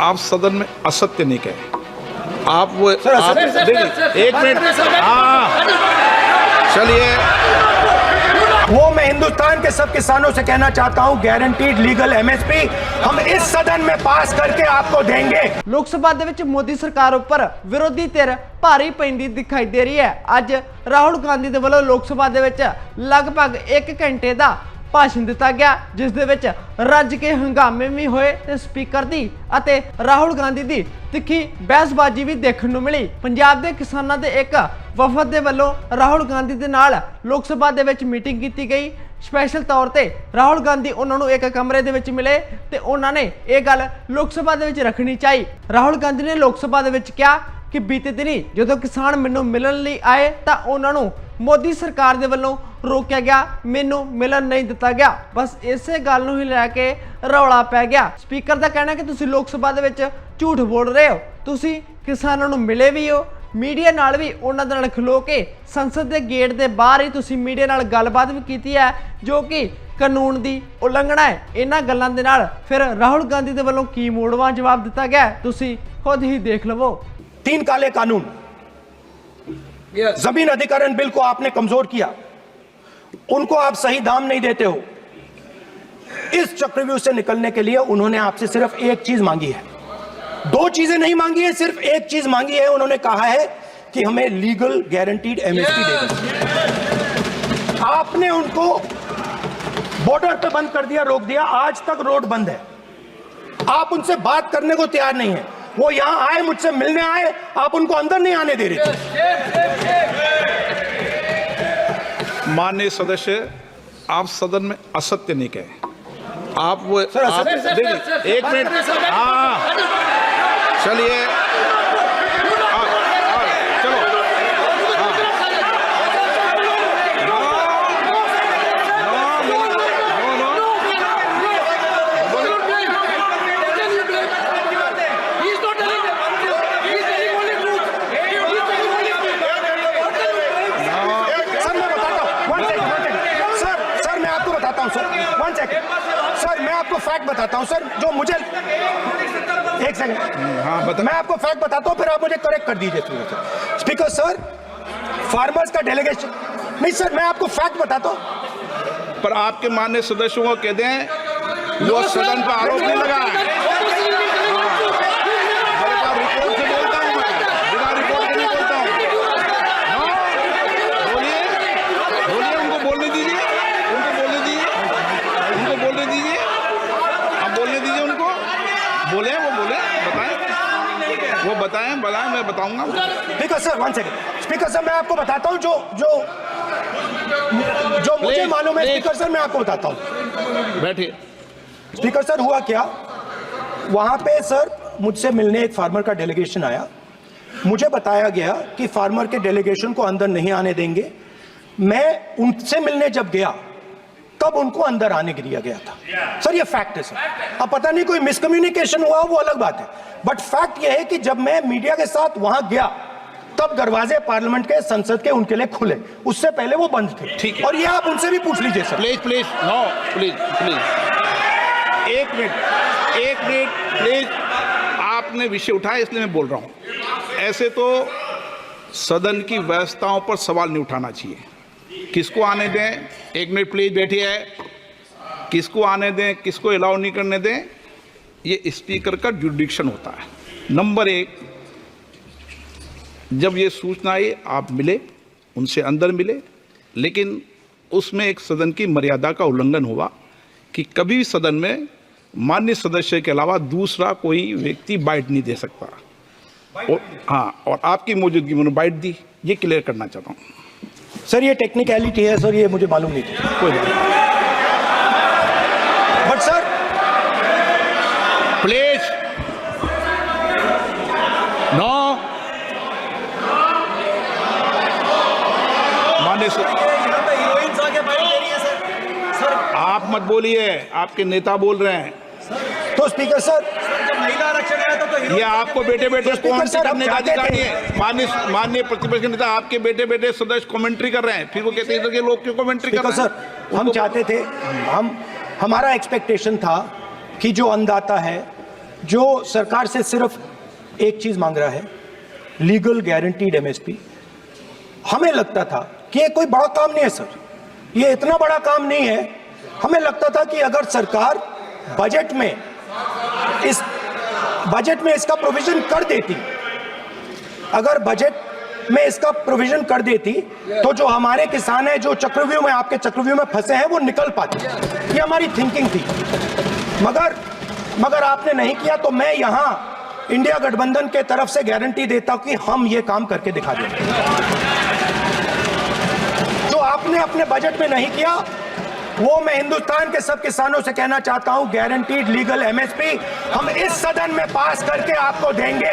आप सदन में असत्य नहीं कहे। आप वो एक मिनट, हाँ चलिए। वो मैं हिंदुस्तान के सब किसानों से कहना चाहता हूं, गारंटीड लीगल एमएसपी हम इस सदन में पास करके आपको देंगे। लोक सभा ਦੇ ਵਿੱਚ ਮੋਦੀ ਸਰਕਾਰ ਉੱਪਰ ਵਿਰੋਧੀ ਧਿਰ ਭਾਰੀ ਪੈਂਦੀ ਦਿਖਾਈ ਦੇ ਰਹੀ ਹੈ। ਅੱਜ ਰਾਹੁਲ ਗਾਂਧੀ ਦੇ ਵੱਲੋਂ ਲੋਕ ਸਭਾ ਦੇ ਵਿੱਚ ਲਗਭਗ 1 ਘੰਟੇ ਦਾ ਭਾਸ਼ਣ ਦਿੱਤਾ ਗਿਆ, ਜਿਸ ਦੇ ਵਿੱਚ ਰੱਜ ਕੇ ਹੰਗਾਮੇ ਵੀ ਹੋਏ ਤੇ ਸਪੀਕਰ ਦੀ ਅਤੇ ਰਾਹੁਲ ਗਾਂਧੀ ਦੀ ਤਿੱਖੀ ਬਹਿਸਬਾਜ਼ੀ ਵੀ ਦੇਖਣ ਨੂੰ ਮਿਲੀ। ਪੰਜਾਬ ਦੇ ਕਿਸਾਨਾਂ ਦੇ ਇੱਕ ਵਫਦ ਦੇ ਵੱਲੋਂ ਰਾਹੁਲ ਗਾਂਧੀ ਦੇ ਨਾਲ ਲੋਕ ਸਭਾ ਦੇ ਵਿੱਚ ਮੀਟਿੰਗ ਕੀਤੀ ਗਈ। स्पेशल तौर पे राहुल गांधी उन्होंने एक कमरे दे विच मिले ते उन्होंने ये गल लोक सभा दे विच रखनी चाहिए। राहुल गांधी ने लोक सभा दे विच कहा कि बीते दिनी जो किसान मैनू मिलण लई आए तां उन्होंने मोदी सरकार दे वल्लों रोकिया गया, मैनू मिलन नहीं दिता गया। बस इसे गल नूं ही लैके रौला पै गया। स्पीकर का कहना कि तुसीं लोक सभा दे विच झूठ बोल रहे हो, तुसीं किसानां नूं मिले भी हो, मीडिया नाल भी उन्हां दे नाल खलो के संसद के गेट के बाहर ही तुसीं मीडिया नाल गलबात भी कीती है, जो कि कानून की उलंघना है। इन्हां गल्लां दे नाल फिर राहुल गांधी दे वल्लों की मोड़वा जवाब दिता गया, तुसीं खुद ही देख लवो। 3 काले कानून, जमीन अधिग्रहण बिल को आपने कमजोर किया, उनको आप सही दाम नहीं देते हो। इस चक्रव्यूह से निकलने के लिए उन्होंने आपसे सिर्फ एक चीज मांगी है, 2 चीजें नहीं मांगी है, सिर्फ एक चीज मांगी है। उन्होंने कहा है कि हमें लीगल गारंटीड एमएसपी दे दो। आपने उनको बॉर्डर पे बंद कर दिया, रोक दिया, आज तक रोड बंद है। आप उनसे बात करने को तैयार नहीं है। वो यहां आए, मुझसे मिलने आए, आप उनको अंदर नहीं आने दे रहे थे। माननीय सदस्य, आप सदन में असत्य नहीं कहे। आप वो एक मिनट, हाँ चलिए, चलो, सर मैं आपको फैक्ट बताता हूं सर, जो मुझे एक सेकंड, हाँ बता। मैं आपको फैक्ट बताता हूं, फिर आप मुझे करेक्ट कर दीजिए। स्पीकर सर, फार्मर्स का डेलीगेशन नहीं सर, मैं आपको फैक्ट बताता हूं। पर आपके माननीय सदस्यों को कह दें वो सदन पर आरोप नहीं लगा है। रिपोर्ट से बोलता हूं मैं, बिना रिपोर्ट के नहीं बोलता हूं। बोलिए बोलिए, उनको बोलने दीजिए, उनको बोलने दीजिए, उनको बोलने दीजिए, आप बोलने दीजिए उनको, बोले वो बोले, बताएं वो बताएं, मैं बताऊंगा। Speaker sir 1 second, speaker sir मैं आपको बताता हूं जो मुझे मालूम है। स्पीकर सर मैं आपको बताता हूं, बैठिए। स्पीकर सर हुआ क्या, वहां पे सर मुझसे मिलने एक फार्मर का डेलीगेशन आया। मुझे बताया गया कि फार्मर के डेलीगेशन को अंदर नहीं आने देंगे। मैं उनसे मिलने जब गया तब उनको अंदर आने के दिया गया था। सर ये फैक्ट है सर। अब पता नहीं कोई मिसकम्युनिकेशन हुआ, वो अलग बात है, बट फैक्ट ये है कि जब मैं मीडिया के साथ वहां गया तब दरवाजे पार्लियामेंट के, संसद के उनके लिए खुले, उससे पहले वो बंद थे। ठीक है, और ये आप उनसे भी पूछ लीजिए sir. Please please, no please please, एक मिनट प्लीज। आपने विषय उठाया इसलिए मैं बोल रहा हूं। ऐसे तो सदन की व्यवस्थाओं पर सवाल नहीं उठाना चाहिए। किसको आने दें, 1 मिनट प्लीज बैठिए, किसको आने दें, किसको अलाउ नहीं करने दें, ये स्पीकर का जुडिक्शन होता है। नंबर 1, जब ये सूचना आई आप मिले, उनसे अंदर मिले, लेकिन उसमें एक सदन की मर्यादा का उल्लंघन हुआ कि कभी भी सदन में माननीय सदस्य के अलावा दूसरा कोई व्यक्ति बाइट नहीं दे सकता। और हाँ, और आपकी मौजूदगी में बाइट दी, ये क्लियर करना चाहता हूँ। सर ये टेक्निकलिटी है सर, ये मुझे मालूम नहीं थी। कोई नहीं, बट सर प्लीज नो, माननीय आप मत बोलिए, आपके नेता बोल रहे हैं। तो स्पीकर सर, महिला आरक्षण आया तो ये आपको बेटे बेटे कौन सी करने का अधिकारी है? माननीय प्रतिपक्ष के नेता आपके बेटे बेटे सदस्य कमेंट्री कर रहे हैं, फिर वो कहते हैं कि लोग क्यों कमेंट्री कर रहे हैं? सर हम चाहते थे, हमारा एक्सपेक्टेशन था कि जो अन्नदाता है, जो सरकार से सिर्फ एक चीज मांग रहा है, लीगल गारंटीड एमएसपी। हमें लगता था कि ये कोई बड़ा काम नहीं है सर, ये इतना बड़ा काम नहीं है। हमें लगता था कि अगर सरकार बजट में इसका प्रोविजन कर देती, अगर बजट में इसका प्रोविजन कर देती तो जो हमारे किसान हैं जो चक्रव्यूह में, आपके चक्रव्यूह में फंसे हैं, वो निकल पाते। ये हमारी थिंकिंग थी, मगर आपने नहीं किया। तो मैं यहां इंडिया गठबंधन के तरफ से गारंटी देता हूं कि हम ये काम करके दिखा देंगे। जो आपने अपने बजट में नहीं किया वो मैं हिंदुस्तान के सब किसानों से कहना चाहता हूं, गारंटीड लीगल एमएसपी हम इस सदन में पास करके आपको देंगे।